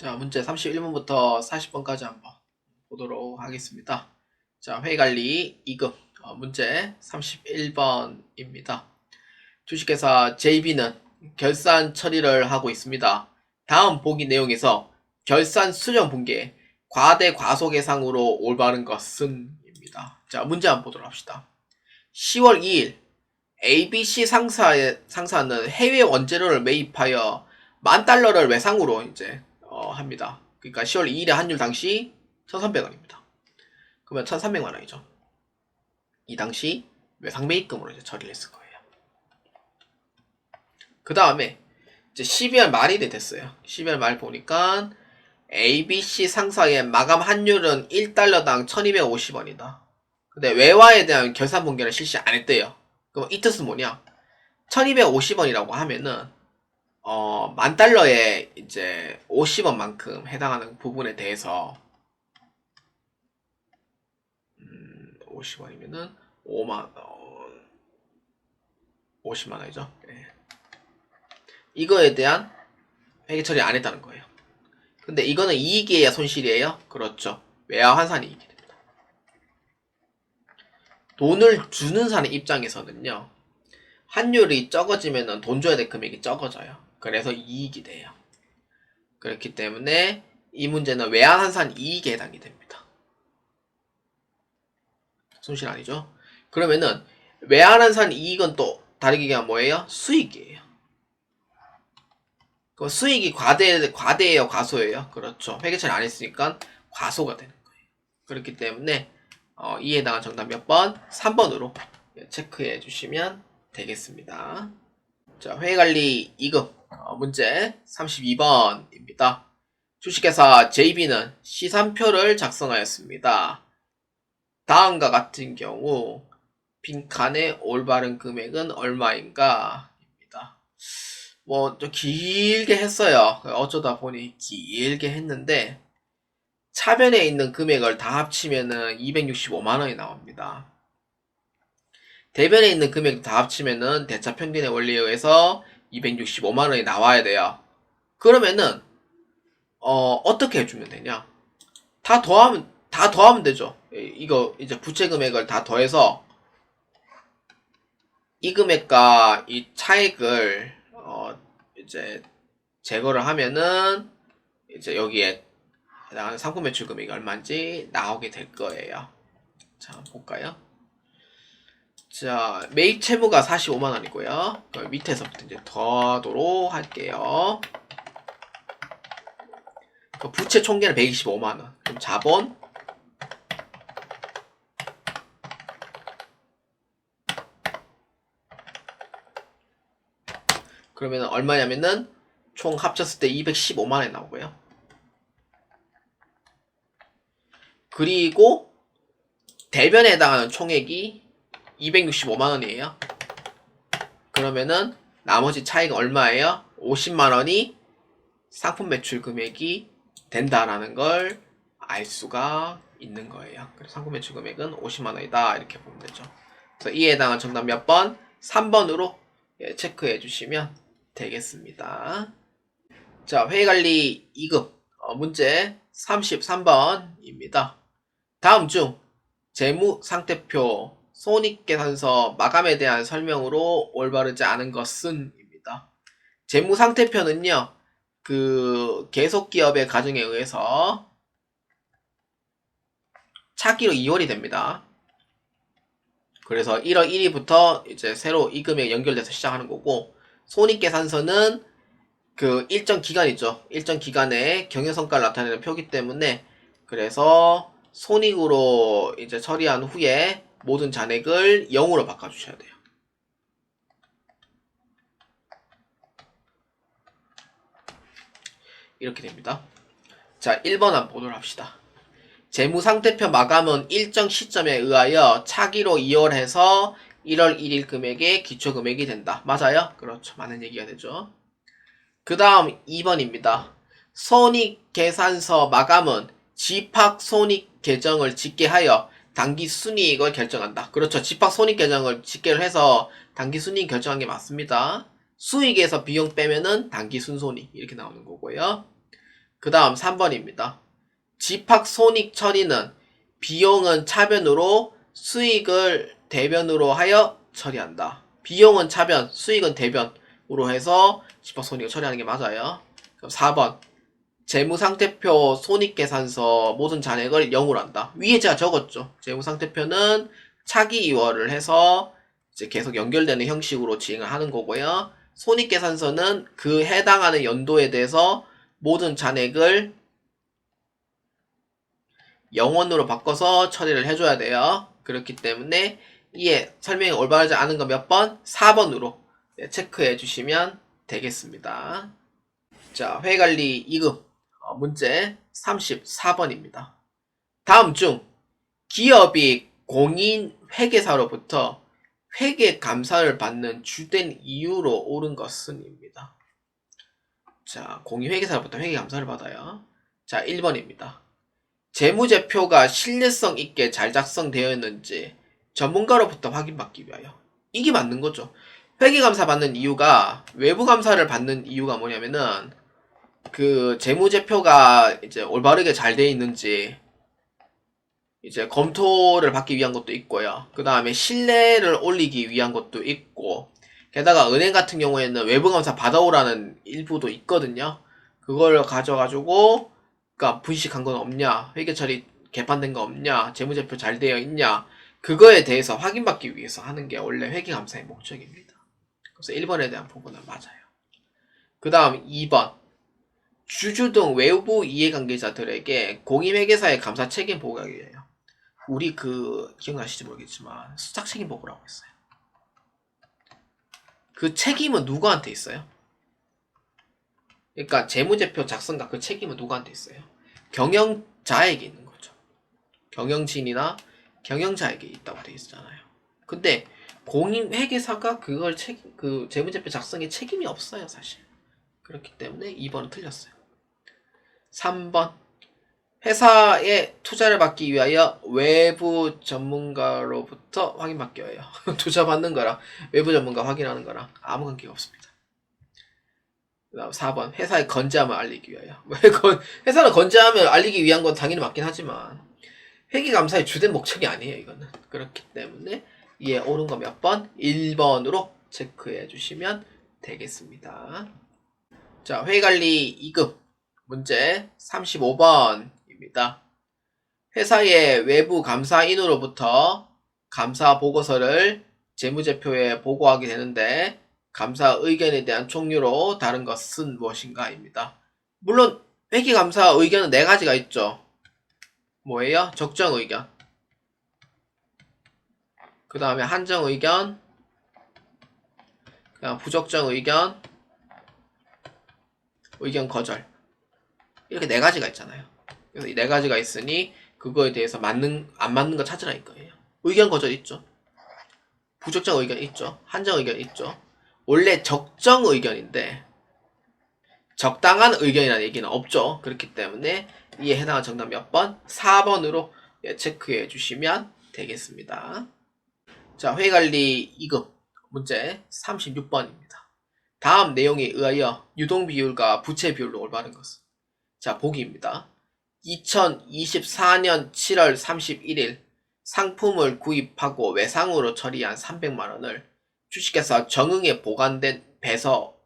자, 문제 31번부터 40번까지 한번 보도록 하겠습니다. 자, 회의관리 2급 문제 31번입니다. 주식회사 JB는 결산 처리를 하고 있습니다. 다음 보기 내용에서 결산 수령 분기에 과대 과소계상으로 올바른 것은 입니다. 자, 문제 한번 보도록 합시다. 10월 2일 ABC 상사는 해외 원재료를 매입하여 $10,000를 외상으로 합니다. 그러니까 10월 2일에 환율 당시 1,300원입니다. 그러면 1,300만원이죠. 이 당시 외상 매입금으로 처리를 했을 거예요. 그 다음에 이제 12월 말이 됐어요. 12월 말 보니까 ABC 상사의 마감 환율은 1달러당 1,250원이다. 근데 외화에 대한 결산 분기를 실시 안 했대요. 그럼 이 뜻은 뭐냐? 1,250원이라고 하면은 $10,000에 이제 50원만큼 해당하는 부분에 대해서 50원이면은 50만원이죠. 네. 이거에 대한 회계 처리 안 했다는 거예요. 근데 이거는 이익이에요, 손실이에요? 그렇죠. 외화 환산 이익이 됩니다. 돈을 주는 사람 입장에서는요, 환율이 적어지면은 돈 줘야 될 금액이 적어져요. 그래서 이익이 돼요. 그렇기 때문에 이 문제는 외환 환산 이익에 해당이 됩니다. 손실 아니죠? 그러면은 외환 환산 이익은 또 다르게 얘기하면 뭐예요? 수익이에요. 그 수익이 과대예요, 과소예요? 그렇죠. 회계처리 안 했으니까 과소가 되는 거예요. 그렇기 때문에 이에 해당한 정답 몇 번? 3번으로 체크해 주시면 되겠습니다. 자, 회계관리 2급 문제 32번입니다. 주식회사 JB는 시산표를 작성하였습니다. 다음과 같은 경우 빈칸의 올바른 금액은 얼마인가? 입니다. 뭐 좀 길게 했어요. 어쩌다 보니 길게 했는데 차변에 있는 금액을 다 합치면은 265만원이 나옵니다. 대변에 있는 금액 다 합치면은 대차 평균의 원리에 의해서 265만원이 나와야 돼요. 그러면은 어떻게 해주면 되냐? 다 더하면 되죠. 이거 이제 부채 금액을 다 더해서 이 금액과 이 차액을 이제 제거를 하면은 이제 여기에 해당하는 상품 매출 금액이 얼마인지 나오게 될 거예요. 자, 볼까요? 자, 매입 채무가 45만원이고요. 밑에서부터 이제 더하도록 할게요. 부채 총계는 125만원. 그럼 자본 그러면 얼마냐면은 총 합쳤을 때 215만원이 나오고요. 그리고 대변에 해당하는 총액이 265만원이에요. 그러면은 나머지 차이가 얼마예요? 50만원이 상품 매출 금액이 된다라는 걸 알 수가 있는 거예요. 그래서 상품 매출 금액은 50만원이다 이렇게 보면 되죠. 그래서 이에 해당한 정답 몇 번? 3번으로 체크해 주시면 되겠습니다. 자, 회계관리 2급 문제 33번입니다. 다음 중 재무상태표, 손익계산서, 마감에 대한 설명으로 올바르지 않은 것은 입니다. 재무상태표는요, 그 계속기업의 가정에 의해서 차기로 2월이 됩니다. 그래서 1월 1일부터 이제 새로 이 금액 연결돼서 시작하는 거고, 손익계산서는 그 일정 기간이죠. 일정 기간에 경영성과를 나타내는 표기 때문에 그래서 손익으로 이제 처리한 후에 모든 잔액을 0으로 바꿔주셔야 돼요. 이렇게 됩니다. 자, 1번 한번 보도록 합시다. 재무상태표 마감은 일정 시점에 의하여 차기로 2월해서 1월 1일 금액의 기초금액이 된다. 맞아요? 그렇죠. 맞는 얘기가 되죠. 그 다음 2번입니다. 손익계산서 마감은 집합손익계정을 집계하여 당기순이익을 결정한다. 그렇죠. 집합손익계정을 집계를 해서 당기순이익 결정한 게 맞습니다. 수익에서 비용 빼면은 당기순손익 이렇게 나오는 거고요. 그 다음 3번입니다. 집합 손익 처리는 비용은 차변으로 수익을 대변으로 하여 처리한다. 비용은 차변, 수익은 대변으로 해서 집합 손익을 처리하는 게 맞아요. 그럼 4번. 재무상태표 손익계산서 모든 잔액을 0으로 한다. 위에 제가 적었죠. 재무상태표는 차기 이월을 해서 이제 계속 연결되는 형식으로 진행을 하는 거고요. 손익계산서는 그 해당하는 연도에 대해서 모든 잔액을 0원으로 바꿔서 처리를 해줘야 돼요. 그렇기 때문에 이에 설명이 올바르지 않은 거 몇 번? 4번으로 체크해 주시면 되겠습니다. 자, 회계관리 2급 문제 34번입니다. 다음 중 기업이 공인 회계사로부터 회계 감사를 받는 주된 이유로 옳은 것은 입니다. 자, 공인 회계사로부터 회계 감사를 받아요. 자, 1번입니다. 재무제표가 신뢰성 있게 잘 작성되었는지 전문가로부터 확인받기 위하여. 이게 맞는 거죠. 회계감사 받는 이유가, 외부감사를 받는 이유가 뭐냐면은 그 재무제표가 이제 올바르게 잘 돼 있는지 이제 검토를 받기 위한 것도 있고요. 그 다음에 신뢰를 올리기 위한 것도 있고, 게다가 은행 같은 경우에는 외부감사 받아오라는 일부도 있거든요. 그걸 가져가지고 그러니까 분식한 건 없냐, 회계처리 개판된 거 없냐, 재무제표 잘 되어 있냐, 그거에 대해서 확인받기 위해서 하는 게 원래 회계감사의 목적입니다. 그래서 1번에 대한 부분은 맞아요. 그 다음 2번. 주주 등 외부 이해관계자들에게 공인회계사의 감사 책임 보고하기 위하여. 우리 기억나실지 모르겠지만 수탁 책임 보고라고 했어요. 그 책임은 누구한테 있어요? 그러니까 재무제표 작성과 그 책임은 누구한테 있어요? 경영자에게 있는 거죠. 경영진이나 경영자에게 있다고 돼 있잖아요. 근데 공인회계사가 그걸 그 재무제표 작성에 책임이 없어요, 사실. 그렇기 때문에 2번은 틀렸어요. 3번. 회사에 투자를 받기 위하여 외부 전문가로부터 확인받기 위하여. 투자 받는 거랑 외부 전문가 확인하는 거랑 아무 관계가 없습니다. 그 다음 4번. 회사의 건재함을 알리기 위하여. 회사는 건재함을 알리기 위한 건 당연히 맞긴 하지만 회계감사의 주된 목적이 아니에요, 이거는. 그렇기 때문에 이에 옳은 거 몇 번? 1번으로 체크해 주시면 되겠습니다. 자, 회계관리 2급 문제 35번입니다. 회사의 외부 감사인으로부터 감사 보고서를 재무제표에 보고하게 되는데 감사 의견에 대한 종류로 다른 것은 무엇인가? 입니다. 물론 회계감사 의견은 4가지가 있죠. 뭐예요? 적정 의견, 그 다음에 한정 의견, 그다음 부적정 의견, 의견 거절. 이렇게 4가지가 있잖아요. 그래서 이 4가지가 있으니 그거에 대해서 안 맞는 거 찾으라 이거예요. 의견 거절 있죠. 부적정 의견 있죠. 한정 의견 있죠. 원래 적정 의견인데 적당한 의견이라는 얘기는 없죠. 그렇기 때문에 이에 해당하는 정답 몇 번? 4번으로 체크해 주시면 되겠습니다. 자, 회계관리 2급 문제 36번입니다. 다음 내용에 의하여 유동비율과 부채비율로 올바른 것은? 자, 보기입니다. 2024년 7월 31일 상품을 구입하고 외상으로 처리한 300만원을 주식회사 정응에 보관된 배서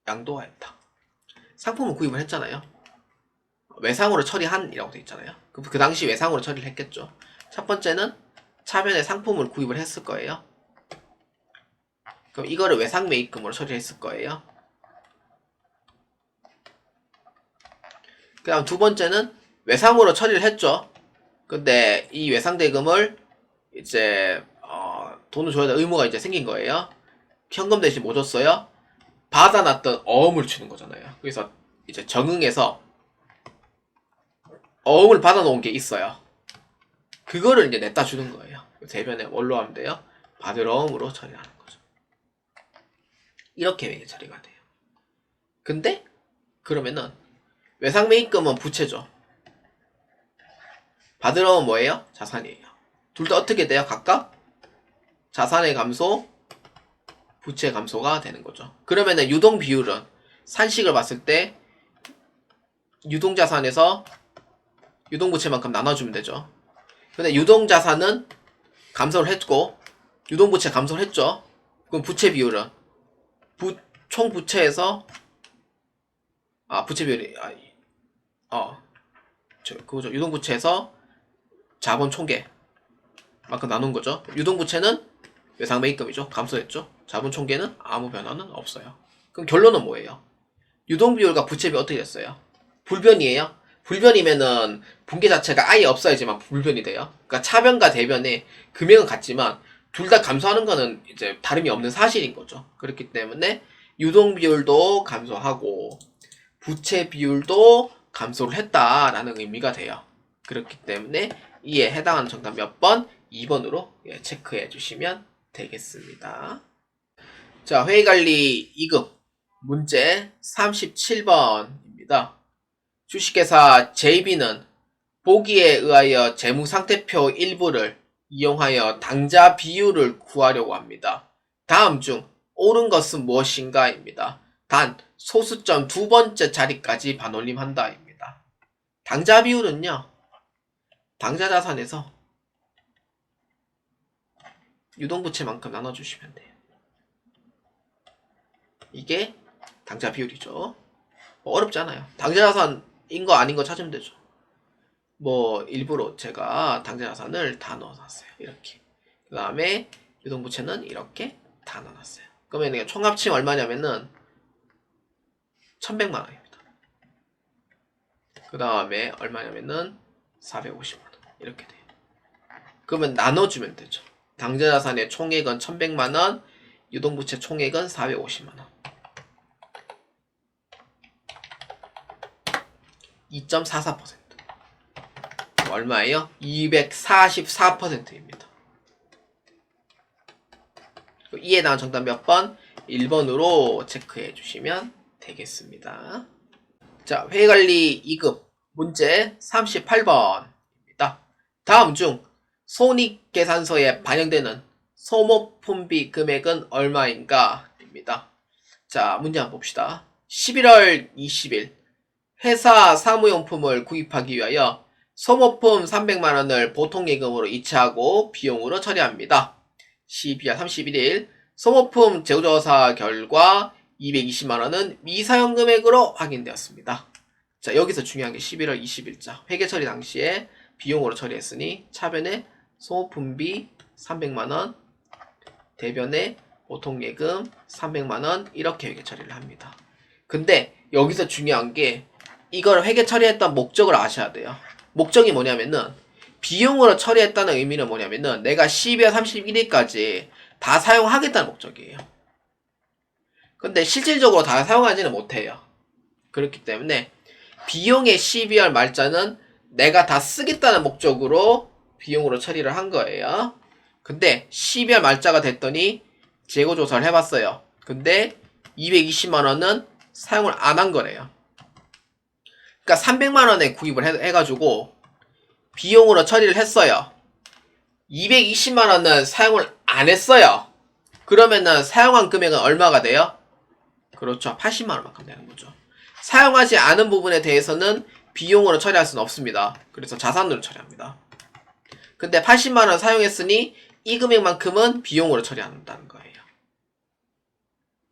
양도하였다. 상품을 구입을 했잖아요. 외상으로 처리한 이라고 되어 있잖아요. 그 당시 외상으로 처리를 했겠죠. 첫 번째는 차변에 상품을 구입을 했을 거예요. 그럼 이거를 외상매입금으로 처리를 했을 거예요. 그 다음 두 번째는 외상으로 처리를 했죠. 근데 이 외상대금을 이제 돈을 줘야 될 의무가 이제 생긴 거예요. 현금 대신 뭐 줬어요? 받아놨던 어음을 주는 거잖아요. 그래서 이제 정응해서 어음을 받아놓은 게 있어요. 그거를 이제 냈다 주는 거예요. 대변에 뭘로 하면 돼요? 받을 어음으로 처리하는 거죠. 이렇게 회계 처리가 돼요. 근데 그러면은 외상매입금은 부채죠. 받을 어음은 뭐예요? 자산이에요. 둘 다 어떻게 돼요? 각각 자산의 감소, 부채 감소가 되는 거죠. 그러면은 유동 비율은 산식을 봤을 때 유동자산에서 유동부채만큼 나눠주면 되죠. 근데 유동자산은 감소를 했고 유동부채 감소를 했죠. 그럼 부채 비율은 총 부채에서 부채 비율이 그거죠. 유동부채에서 자본 총계만큼 나눈 거죠. 유동부채는 외상매입금이죠. 감소했죠. 자본 총계는 아무 변화는 없어요. 그럼 결론은 뭐예요? 유동비율과 부채비율 어떻게 됐어요? 불변이에요. 불변이면은 분계 자체가 아예 없어야지만 불변이 돼요. 그러니까 차변과 대변에 금액은 같지만 둘 다 감소하는 거는 이제 다름이 없는 사실인 거죠. 그렇기 때문에 유동비율도 감소하고 부채 비율도 감소를 했다라는 의미가 돼요. 그렇기 때문에 이에 해당하는 정답 몇 번? 2번으로 체크해 주시면 되겠습니다. 자, 회의관리 2급 문제 37번입니다. 주식회사 JB는 보기에 의하여 재무상태표 일부를 이용하여 당좌 비율을 구하려고 합니다. 다음 중 옳은 것은 무엇인가? 입니다. 단, 소수점 두 번째 자리까지 반올림한다. 입니다. 당좌 비율은요, 당좌 자산에서 유동부채만큼 나눠주시면 돼요. 이게 당좌 비율이죠. 어렵지 않아요. 당좌 자산인 거 아닌 거 찾으면 되죠. 일부러 제가 당좌 자산을 다 넣어놨어요. 이렇게. 그 다음에 유동부채는 이렇게 다 넣어놨어요. 그러면 총 합치면 얼마냐면은 1100만원입니다. 그 다음에 얼마냐면은 450만원. 이렇게 돼요. 그러면 나눠주면 되죠. 당좌 자산의 총액은 1100만원, 유동부채 총액은 450만원. 2.44%. 얼마예요? 244%입니다. 이에 대한 정답 몇 번? 1번으로 체크해 주시면 되겠습니다. 자, 회의관리 2급 문제 38번입니다. 다음 중 손익계산서에 반영되는 소모품비 금액은 얼마인가? 입니다. 자, 문제 한번 봅시다. 11월 20일 회사 사무용품을 구입하기 위하여 소모품 300만원을 보통예금으로 이체하고 비용으로 처리합니다. 12월 31일 소모품 재고조사 결과 220만원은 미사용 금액으로 확인되었습니다. 자, 여기서 중요한 게 11월 20일자 회계 처리 당시에 비용으로 처리했으니 차변에 소모품비 300만원, 대변에 보통예금 300만원 이렇게 회계 처리를 합니다. 근데 여기서 중요한 게 이걸 회계 처리했던 목적을 아셔야 돼요. 목적이 뭐냐면은 비용으로 처리했다는 의미는 뭐냐면은 내가 12월 31일까지 다 사용하겠다는 목적이에요. 근데 실질적으로 다 사용하지는 못해요. 그렇기 때문에 비용의 12월 말자는 내가 다 쓰겠다는 목적으로 비용으로 처리를 한 거예요. 근데 12월 말자가 됐더니 재고조사를 해봤어요. 근데 220만원은 사용을 안 한 거래요. 그러니까 300만원에 구입을 해가지고 비용으로 처리를 했어요. 220만원은 사용을 안 했어요. 그러면은 사용한 금액은 얼마가 돼요? 그렇죠. 80만원만큼 되는 거죠. 사용하지 않은 부분에 대해서는 비용으로 처리할 수는 없습니다. 그래서 자산으로 처리합니다. 근데 80만원 사용했으니 이 금액만큼은 비용으로 처리한다는 거예요.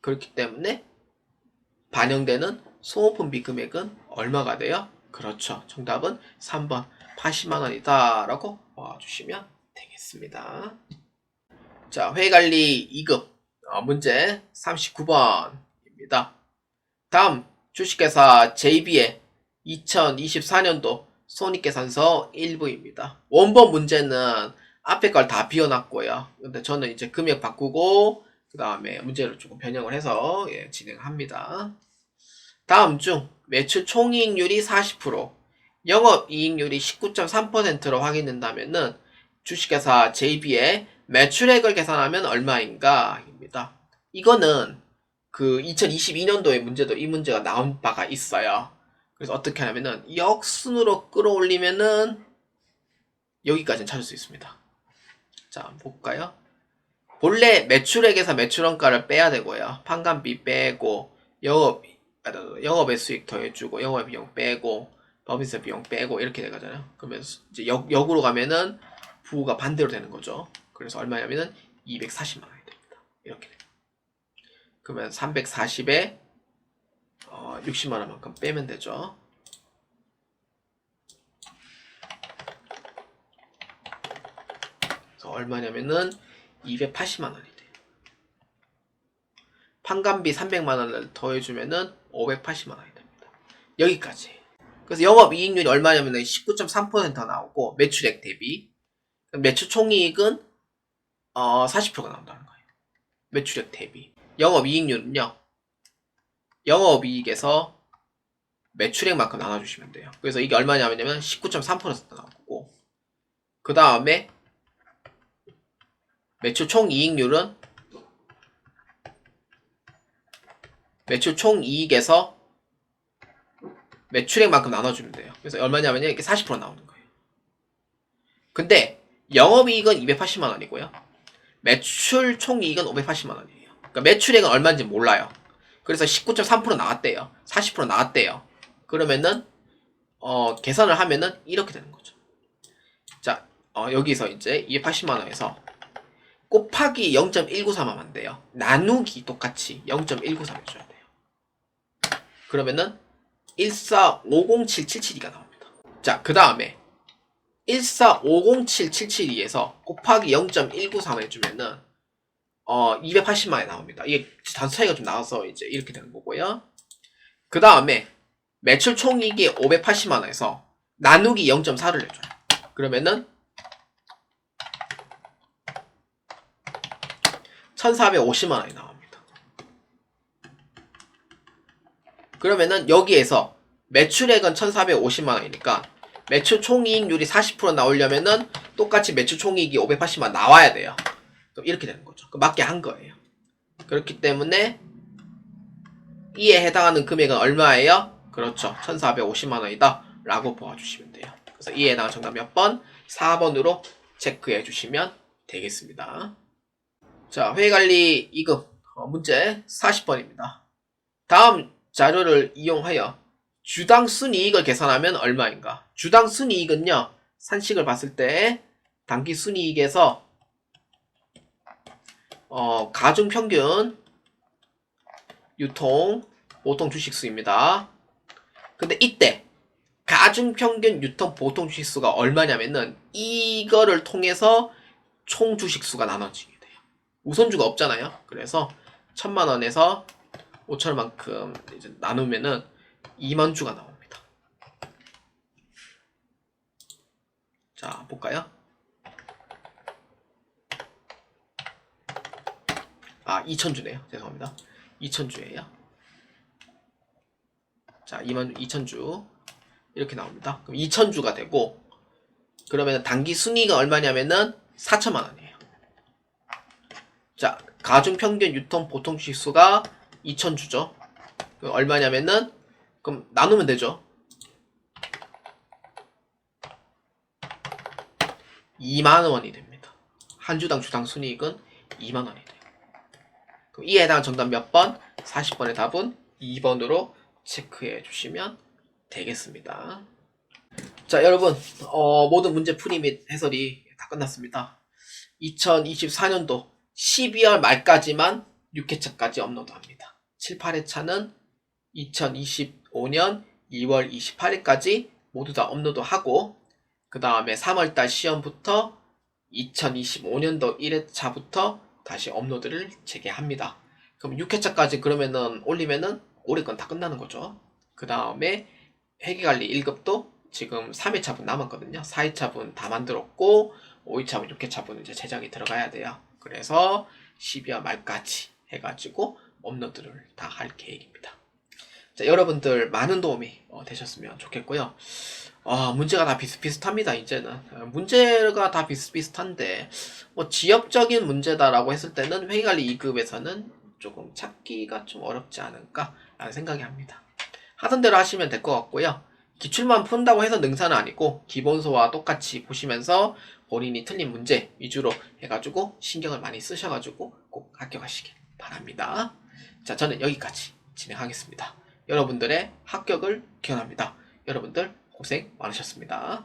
그렇기 때문에 반영되는 소모품비 금액은 얼마가 돼요? 그렇죠. 정답은 3번 80만원이다 라고 봐주시면 되겠습니다. 자, 회의관리 2급 문제 39번입니다. 다음 주식회사 JB의 2024년도 손익계산서 1부입니다. 원본 문제는 앞에 걸 다 비워놨고요. 근데 저는 이제 금액 바꾸고 그 다음에 문제를 조금 변형을 해서 진행합니다. 다음 중 매출 총이익률이 40%, 영업이익률이 19.3%로 확인된다면은 주식회사 JB의 매출액을 계산하면 얼마인가? 입니다. 이거는 그 2022년도의 문제도 이 문제가 나온 바가 있어요. 그래서 어떻게 하냐면은 역순으로 끌어올리면은 여기까지는 찾을 수 있습니다. 자, 한번 볼까요? 본래 매출액에서 매출원가를 빼야 되고요. 판관비 빼고 영업의 수익 더해주고 영업 비용 빼고 법인세 비용 빼고 이렇게 돼가잖아요. 그러면 이제 역으로 가면은 부호가 반대로 되는 거죠. 그래서 얼마냐면은 240만 원이 됩니다. 이렇게 돼요. 그러면 340에 60만 원만큼 빼면 되죠. 그래서 얼마냐면은 280만 원이 돼요. 판관비 300만 원을 더해주면은 580만 원이 됩니다. 여기까지. 그래서 영업이익률이 얼마냐면 19.3% 나오고 매출액 대비 매출 총이익은 40%가 나온다는 거예요. 매출액 대비. 영업이익률은요. 영업이익에서 매출액만큼 나눠주시면 돼요. 그래서 이게 얼마냐면 19.3% 나오고 그 다음에 매출 총이익률은 매출 총이익에서 매출액만큼 나눠주면 돼요. 그래서 얼마냐면 이렇게 40% 나오는 거예요. 근데 영업이익은 280만 원이고요. 매출 총이익은 580만 원이에요. 그러니까 매출액은 얼마인지 몰라요. 그래서 19.3% 나왔대요. 40% 나왔대요. 그러면은 계산을 하면은 이렇게 되는 거죠. 자, 여기서 이제 280만 원에서 곱하기 0.193 하면 돼요. 나누기 똑같이 0.193 해줘야 돼요. 그러면은 1450777이 나옵니다. 자, 그 다음에 1450772에서 곱하기 0.193 해주면은 280만원이 나옵니다. 이게 단수 차이가 좀 나와서 이제 이렇게 되는 거고요. 그 다음에 매출 총이익이 580만원에서 나누기 0.4를 해줘요. 그러면은 1450만원이 나옵니다. 그러면은 여기에서 매출액은 1450만원이니까 매출 총이익률이 40% 나오려면은 똑같이 매출 총이익이 580만 나와야 돼요. 그럼 이렇게 되는 거죠. 맞게 한 거예요. 그렇기 때문에 이에 해당하는 금액은 얼마예요? 그렇죠. 1450만원이다 라고 보아주시면 돼요. 그래서 이에 해당하는 정답 몇 번? 4번으로 체크해 주시면 되겠습니다. 자, 회계관리 2급 문제 40번입니다. 다음 자료를 이용하여 주당 순이익을 계산하면 얼마인가? 주당 순이익은요, 산식을 봤을 때 단기 순이익에서 가중평균 유통 보통 주식수입니다. 근데 이때 가중평균 유통 보통 주식수가 얼마냐면은 이거를 통해서 총 주식수가 나눠지게 돼요. 우선주가 없잖아요. 그래서 1000만원에서 5천원만큼 이제 나누면은 2만주가 나옵니다. 자, 볼까요? 2000주네요. 죄송합니다. 2000주예요. 자, 2000주 이렇게 나옵니다. 그럼 2000주가 되고 그러면 단기 순이익은 얼마냐면은 4천만원이에요. 자, 가중평균 유통 보통 주식수가 2000주죠. 얼마냐면은 그럼 나누면 되죠. 2만원이 됩니다. 한 주당 주당 순이익은 2만원이 돼요. 그럼 이에 해당하는 정답 몇 번? 40번의 답은 2번으로 체크해 주시면 되겠습니다. 자, 여러분 모든 문제 풀이 및 해설이 다 끝났습니다. 2024년도 12월 말까지만 6회차까지 업로드합니다. 7, 8회차는 2025년 2월 28일까지 모두 다 업로드하고 그 다음에 3월달 시험부터 2025년도 1회차부터 다시 업로드를 재개합니다. 그럼 6회차까지 그러면은 올리면은 올해 건 다 끝나는 거죠. 그 다음에 회계관리 1급도 지금 3회차분 남았거든요. 4회차분 다 만들었고 5회차분, 6회차분 이제 제작이 들어가야 돼요. 그래서 12월 말까지 해가지고 업로드를 다 할 계획입니다. 자, 여러분들 많은 도움이 되셨으면 좋겠고요. 문제가 다 비슷비슷합니다. 이제는 문제가 다 비슷비슷한데 뭐 지역적인 문제다라고 했을 때는 회계관리 2급에서는 조금 찾기가 좀 어렵지 않을까 라는 생각이 합니다. 하던 대로 하시면 될 것 같고요. 기출만 푼다고 해서 능사는 아니고 기본서와 똑같이 보시면서 본인이 틀린 문제 위주로 해가지고 신경을 많이 쓰셔가지고 꼭 합격하시길 바랍니다. 자, 저는 여기까지 진행하겠습니다. 여러분들의 합격을 기원합니다. 여러분들 고생 많으셨습니다.